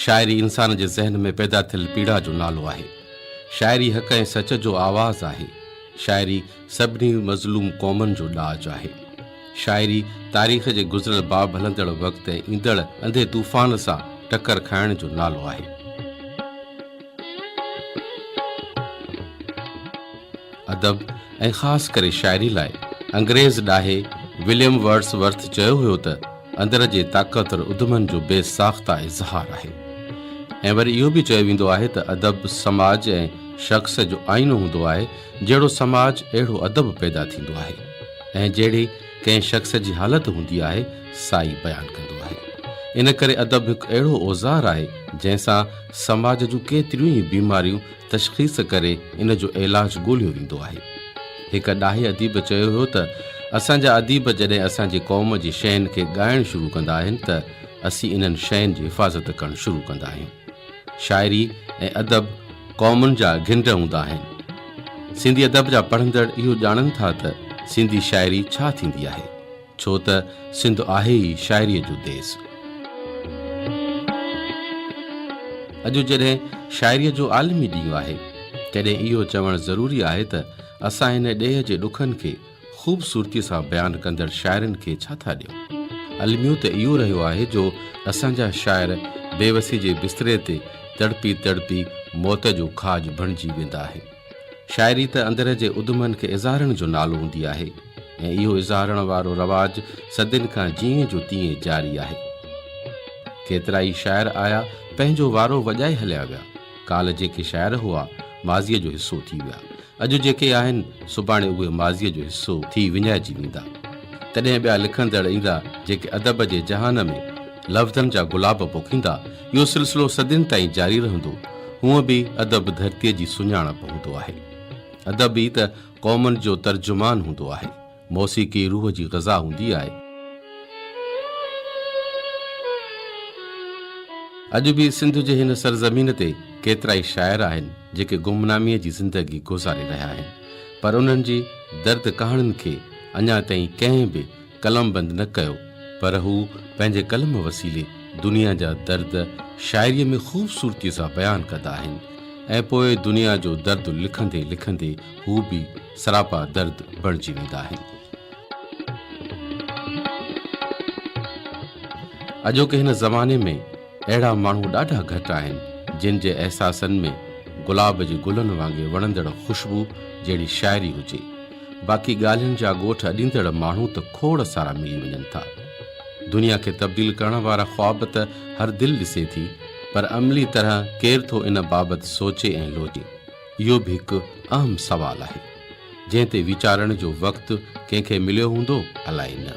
शाइरी इंसान जे ज़हन में पैदा थियल पीड़ा जो नालो आहे। शाइरी हक़ ऐं सच जो आवाज़ आहे। शाइरी सभिनी मज़लूम क़ौमुनि जो ॾाज आहे। शाइरी तारीख़ जे गुज़िरियल बाब हलंदड़ वक़्त ऐं ईंदड़ अंधे तूफ़ान सां टकर खाइण जो नालो आहे। अदब ऐं ख़ासि करे शाइरी लाइ अंग्रेज़ ॾाहे विलियम वर्ड्सवर्थ चयो हुयो त अंदर जे ताक़तवर उधमनि जो बेसाख़्ता इज़हार आहे। ऐं वरी इहो बि चयो वेंदो आहे त अदब समाज ऐं शख़्स जो आईनो हूंदो आहे। जहिड़ो समाज अहिड़ो अदब पैदा थींदो आहे ऐं जहिड़ी कंहिं शख़्स जी हालत हूंदी आहे साई बयानु कंदो आहे। इन करे अदब हिकु अहिड़ो औज़ार आहे जंहिंसां समाज जूं केतिरियूं ई बीमारियूं तशख़ीस करे इन जो इलाजु ॻोल्हियो वेंदो आहे। हिकु ॾाहे अदीब चयो हुयो त असांजा अदीब जॾहिं असांजी क़ौम जी शयुनि खे ॻाइणु शुरू कंदा आहिनि त असीं इन्हनि शयुनि जी हिफ़ाज़त करणु शुरू कंदा आहियूं। शाइरी ऐं अदब क़ौमुनि जा घिंड हूंदा आहिनि। सिंधी अदब जा पढ़ंदड़ इहो ॼाणनि था त सिंधी शाइरी छा थींदी आहे, छो त सिंध आहे ई शाइरीअ जो देस। अॼु जॾहिं शाइरीअ जो आलमी ॾींहुं आहे तॾहिं इहो चवणु ज़रूरी आहे त असां हिन ॾेह जे ॾुखनि खे ख़ूबसूरतीअ सां बयानु कंदड़ शाइरनि खे छा था ॾियूं। अलमियो त इहो रहियो आहे जो असांजा शाइर बेवसी जे बिस्तरे ते तड़पी तड़पी मौत जो खाज बणिजी वेंदा आहिनि। शाइरी त अंदर जे उधमनि खे इज़ारण जो नालो हूंदी आहे ऐं इहो इज़ारण वारो रवाज सदियुनि खां जीअं जो तीअं जारी आहे। केतिरा ई शाइर आया पंहिंजो वारो वॼाए हलिया विया। काल जेके शाइर हुआ माज़ीअ जो हिसो थी विया। अॼु जेके आहिनि सुभाणे उहे माज़ीअ जो हिसो थी विञाइजी वेंदा। तॾहिं ॿिया लिखंदड़ ईंदा जेके अदब जे जहान में लफ़्ज़नि जा गुलाब पोखींदा। इहो सिलसिलो सदियुनि ताईं जारी रहंदो। हूअं बि अदब धरतीअ जी सुञाणप हूंदो आहे। अदब ई त क़ौमुनि जो तर्जुमान हूंदो आहे। मौसीक़ी रूह जी ग़ज़ा हूंदी आहे। अॼु बि सिंध जे हिन सरज़मीन ते केतिरा ई शाइर आहिनि जेके गुमनामीअ जी ज़िंदगी गुज़ारे रहिया आहिनि, पर उन्हनि जी दर्द कहाणियुनि खे अञा ताईं कंहिं बि कलमबंद न कयो, पर हू पंहिंजे कलम वसीले दुनिया जा दर्द शाइरीअ में ख़ूबसूरतीअ सां बयानु कंदा आहिनि ऐं पोइ दुनिया जो दर्द लिखंदे लिखंदे हू बि सरापा दर्द बणिजी वेंदा आहिनि। अॼोके हिन ज़माने में अहिड़ा माण्हू ॾाढा घटि आहिनि जिन जे अहसासनि में गुलाब जे गुलनि वांगुरु वणंदड़ ख़ुशबू जहिड़ी शाइरी हुजे। बाक़ी ॻाल्हियुनि जा ॻोठ अॾींदड़ माण्हू त खोड़ सारा मिली वञनि था। दुनिया खे तब्दील करण वारा ख्वाब त हर दिलि ॾिसे थी, पर अमली तरह केरु थो इन बाबति सोचे ऐं लोचे। इहो बि हिकु अहम सुवालु आहे जंहिं ते वीचारण जो वक़्तु कंहिंखे मिलियो हूंदो अलाए न।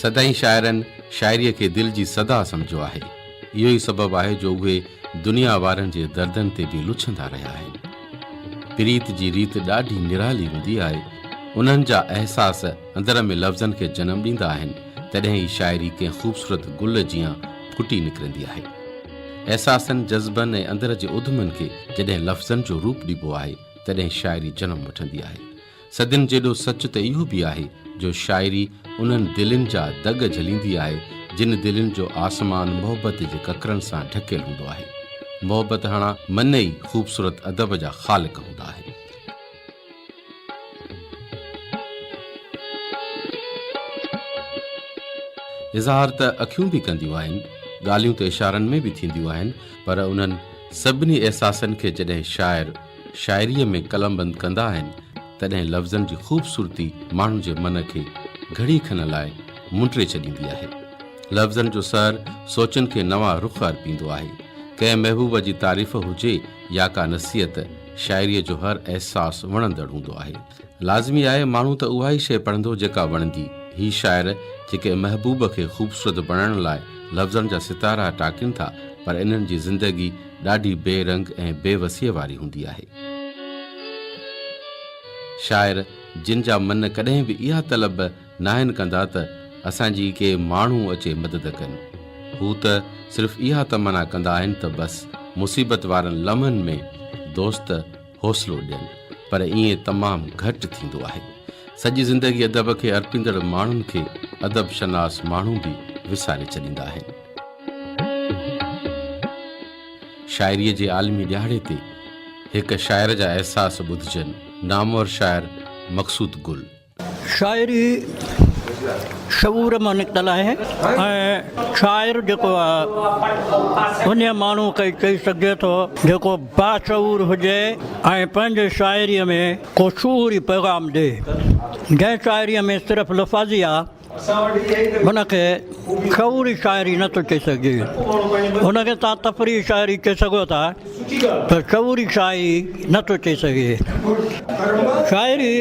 सदाईं शाइरनि शाइरीअ खे दिलि जी सदा सम्झो आहे। इहो ई सबबु आहे जो उहे दुनिया वारनि जे दर्दनि ते बि लुछंदा रहिया आहिनि। प्रीत जी रीत ॾाढी निराली हूंदी आहे। उन्हनि जा अहसास अंदर में लफ़्ज़नि खे जनमु ॾींदा आहिनि। तॾहिं ई शाइरी कंहिं ख़ूबसूरत गुल जीअं फुटी निकिरंदी आहे। अहसासनि जज़्बनि ऐं अंदर जे उधमनि खे जॾहिं लफ़्ज़नि जो रूप ॾिबो आहे तॾहिं शाइरी जनमु वठंदी आहे। सदियुनि जेॾो सच त इहो बि आहे जो शाइरी उन्हनि दिलनि जा दग झलींदी आहे जिन दिलनि जो आसमान मोहबत जे ककरनि सां ढकियल हूंदो आहे। मोहबत हणा मन ई ख़ूबसूरत अदब जा ख़ालिक़ हूंदा आहिनि। इज़हार त अखियूं बि कंदियूं आहिनि, ॻाल्हियूं त इशारनि में बि थींदियूं आहिनि, पर उन्हनि सभिनी अहसासनि खे जॾहिं शाइर शाइरीअ में कलमबंद कंदा आहिनि तॾहिं लफ़्ज़नि जी ख़ूबसूरती माण्हुनि जे मन खे घड़ी खन लाइ मुंडरे छॾींदी आहे। लफ़्ज़नि जो सर सोचनि खे नवां रुख़ अर्पींदो आहे। कंहिं महबूब जी तारीफ़ हुजे या का नसीहत, शाइरीअ जो हर अहसास वणंदड़ हूंदो आहे। लाज़मी आहे माण्हू त उहा ई शइ पढ़ंदो जेका वणंदी। ही शाइर जेके महबूब खे ख़ूबसूरत बणाइण लाइ लफ़्ज़नि जा सितारा टाकिनि था, पर इन्हनि जी ज़िंदगी ॾाढी बेरंग ऐं बेवसीअ वारी हूंदी आहे। शाइर जिन जा मन कॾहिं बि इहा तलब न आहिनि कंदा त असांजी के माण्हू अचे मदद कनि, हू त सिर्फ़ु इहा तमना कंदा आहिनि त बसि मुसीबत वारनि लम्हनि में दोस्त हौसलो ॾियनि, पर ईअं तमामु घटि थींदो आहे। सॼी ज़िंदगी अदब खे अर्पींदड़ माण्हुनि खे अदब शनास माण्हू बि विसारे छॾींदा आहिनि। शाइरीअ जे आलमी ॾियारे ते हिकु शाइर जा अहसास ॿुधजनि। नामवर शाइर मक़सूद गुल। शाइरी शऊर मां निकितल आहे ऐं शाइर जेको आहे उन माण्हू खे चई सघिजे थो जेको बाशऊर हुजे ऐं पंहिंजे शाइरीअ में को शूरी पैगाम ॾे। जंहिं शाइरीअ में सिर्फ़ु लफ़ाज़ी आहे हुनखे शऊरी शाइरी नथो चई सघिजे। हुनखे तव्हां तफ़री शाइरी चई सघो था त शऊरी शाइरी नथो चई सघे। शाइरी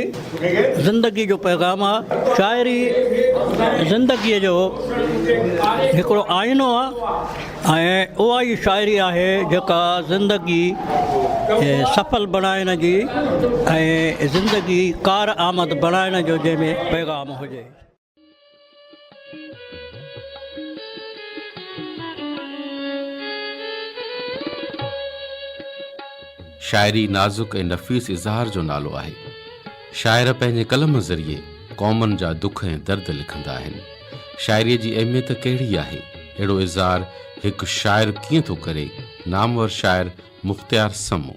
ज़िंदगी जो पैगाम आहे। शाइरी ज़िंदगीअ जो हिकिड़ो आईनो आहे ऐं उहा ई शाइरी आहे जेका ज़िंदगी सफल बणाइण जी ऐं ज़िंदगी कार आमद बणाइण जो जंहिंमें पैगाम हुजे। शाइरी नाज़ुक ऐं नफ़ीस इज़हार जो नालो आहे। शाइर पंहिंजे कलम ज़रिए क़ौमनि जा दुख ऐं दर्द लिखंदा आहिनि। शाइरीअ जी अहमियत कहिड़ी आहे, अहिड़ो इज़हार हिकु शाइर कीअं थो करे? नामवर शाइर मुख़्तियार समो।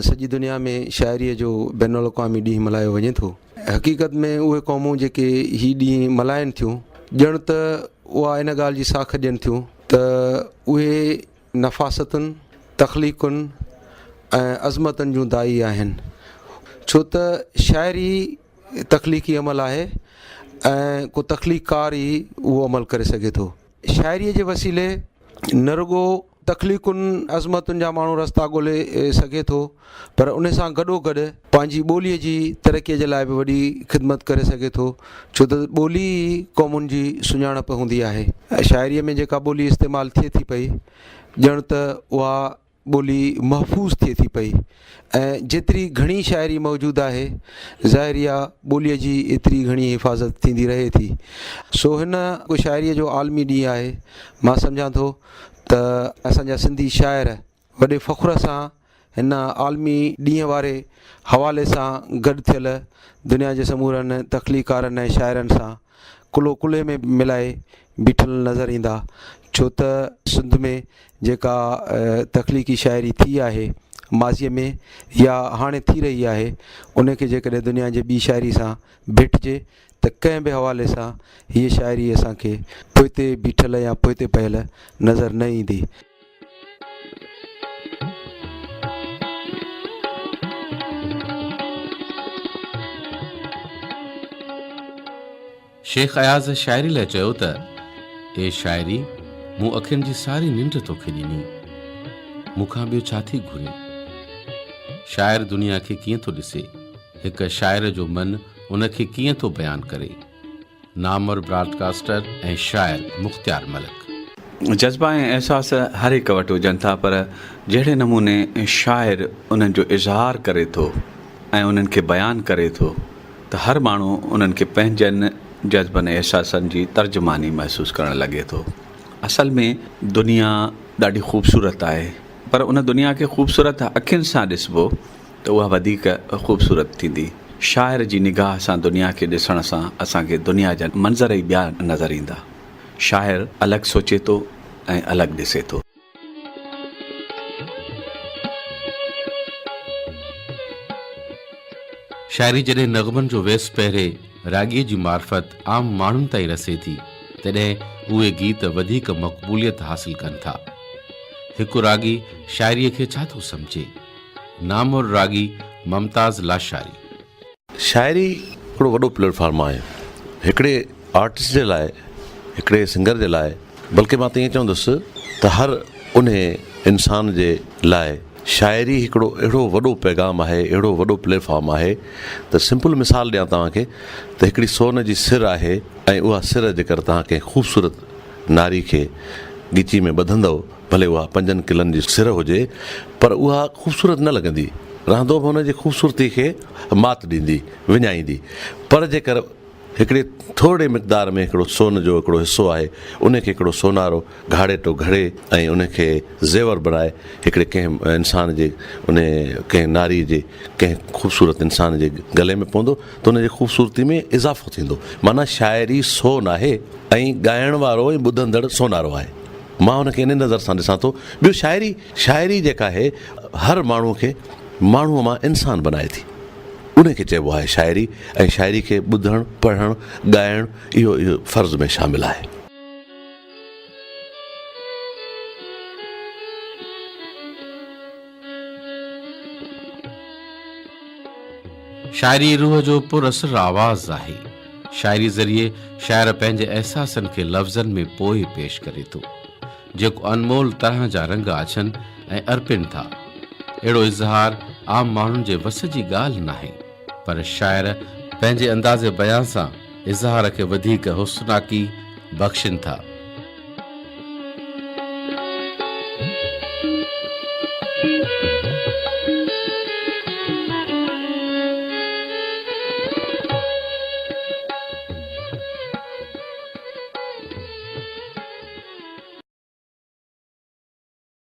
सॼी दुनिया में शाइरीअ जो बैन अल-अक़वामी ॾींहुं मल्हायो वञे थो। हक़ीक़त में उहे क़ौमूं जेके हीउ ॾींहुं मल्हाइनि थियूं ॼण त उहा इन ॻाल्हि जी साख ॾियनि थियूं त उहे नफ़ासतुनि तख़लीक़ुनि ऐं अज़मतुनि जूं दाई आहिनि। छो त शाइरी तख़लीक़ी अमल आहे ऐं को तख़लीक़कार ई उहो अमल करे सघे थो। शाइरीअ जे वसीले न रुगो तख़लीक़ुनि अज़मतुनि जा माण्हू रस्ता ॻोल्हे सघे थो, पर उन सां गॾोगॾु पंहिंजी ॿोलीअ जी तरक़ीअ जे लाइ बि वॾी ख़िदमत करे सघे थो। छो त ॿोली क़ौमुनि जी सुञाणप हूंदी आहे। शाइरीअ में जेका ॿोली इस्तेमालु थिए थी पई ॼण त उहा ॿोली महफ़ूज़ थिए थी पई ऐं जेतिरी घणी शाइरी मौजूदु आहे ज़ाहिरी आहे ॿोलीअ जी एतिरी घणी हिफ़ाज़त थींदी रहे थी। सो हिन को शाइरीअ जो आलमी ॾींहुं आहे। मां सम्झां थो त असांजा सिंधी शाइर वॾे फ़ख़्र सां हिन आलमी ॾींहं वारे हवाले सां गॾु थियल दुनिया जे समूरनि तख़लीक़कारनि ऐं शाइरनि सां कुलो कुले में मिलाए बीठल नज़र ईंदा। छो त सिंध में जेका तख़लीक़ी शाइरी थी आहे माज़ीअ में या हाणे थी रही आहे उनखे जेकॾहिं दुनिया जे ॿी शाइरी सां भेटिजे त कंहिं बि हवाले सां हीअ शाइरी असांखे पोइते बीठल या पोइते पयल नज़र न ईंदी। शेख अयाज़ शाइरी लाइ चयो त ए शाइरी मूं अखियुनि जी सारी निंड तोखे ॾिनी, मूंखां ॿियो छा थी घुरी। शाइर दुनिया खे कीअं थो ॾिसे, हिकु शाइर जो मन उनखे कीअं थो बयानु करे। नामवर ब्रॉडकास्टर ऐं शाइर मुख़्तियार मलिक। जज़्बा ऐं अहसास हर हिकु वटि हुजनि था, पर जहिड़े नमूने शाइर उन्हनि जो इज़हार करे थो ऐं उन्हनि खे बयानु करे थो त हर माण्हू उन्हनि खे पंहिंजनि जज़्बनि ऐं अहसासनि जी तर्जुमानी महसूसु करणु लॻे थो। असल में दुनिया ॾाढी ख़ूबसूरत आहे, पर उन दुनिया खे ख़ूबसूरत अखियुनि सां ॾिसबो त उहा वधीक ख़ूबसूरत थींदी। शाइर जी निगाह सां दुनिया खे ॾिसण सां असांखे दुनिया जा मंज़र ई ॿिया नज़र ईंदा। शाइर अलॻि सोचे थो ऐं अलॻि ॾिसे थो। शाइरी जॾहिं नग़मनि जो वेस पहिरें राॻीअ जी मार्फत आम माण्हुनि ताईं रसे थी तॾहिं उहे गीत वधीक मक़बूलियत हासिल कनि था। हिकु राॻी शाइरीअ खे छा थो सम्झे? नामवर राॻी मुमताज़ लाशारी। शाइरी हिकिड़ो वॾो प्लेटफॉर्म आहे हिकिड़े आर्टिस्ट जे लाइ, हिकिड़े सिंगर जे लाइ, बल्कि मां त ईअं चवंदुसि त हर उन इंसान जे लाइ शाइरी हिकिड़ो अहिड़ो वॾो पैगाम आहे, अहिड़ो वॾो प्लेटफॉर्म आहे त सिंपल मिसाल ॾियां तव्हांखे त हिकिड़ी सोन जी सिर आहे ऐं उहा सिर जेकर तव्हां कंहिं ख़ूबसूरत नारी खे ॻिची में ॿधंदव, भले उहा 5 किलनि जी सिर हुजे, पर उहा ख़ूबसूरत न लॻंदी, रहंदो बि हुन जी ख़ूबसूरती खे मात ॾींदी, विञाईंदी। पर जेकर हिकिड़े थोरे मिक़दार में हिकिड़ो सोन जो हिकिड़ो हिसो आहे, उनखे हिकिड़ो सोनारो घाड़े टो घड़े ऐं उनखे ज़ेवर बणाए हिकिड़े कंहिं इंसान जे उन कंहिं नारी जे कंहिं ख़ूबसूरत इंसान जे गले में पवंदो त उनजी ख़ूबसूरती में इज़ाफ़ो थींदो। माना शाइरी सोन आहे ऐं ॻाइण वारो ऐं ॿुधंदड़ सोनारो आहे। मां हुनखे इन नज़र सां ॾिसां थो। ॿियो शाइरी जेका आहे हर माण्हूअ खे माण्हूअ मां इंसान बनाए थी, उनखे चइबो आहे शाइरी। ऐं शाइरी खे ॿुधणु पढ़णु ॻाइणु इहो फ़र्ज़ में शामिल आहे। शाइरी रूह जो पुरअसर आवाज़ आहे। शाइरी ज़रिए शाइर पंहिंजे अहसासनि खे लफ़्ज़नि में पोइ पेश करे थो, जेको अनमोल तरह जा रंग आछनि ऐं अर्पिन था। अहिड़ो इज़हार आम माण्हुनि जे वस जी ॻाल्हि नाहे, पर शाइर पंहिंजे अंदाज़े बयान सां इज़हार खे वधीक हुस्नाकी बख़्शिनि था।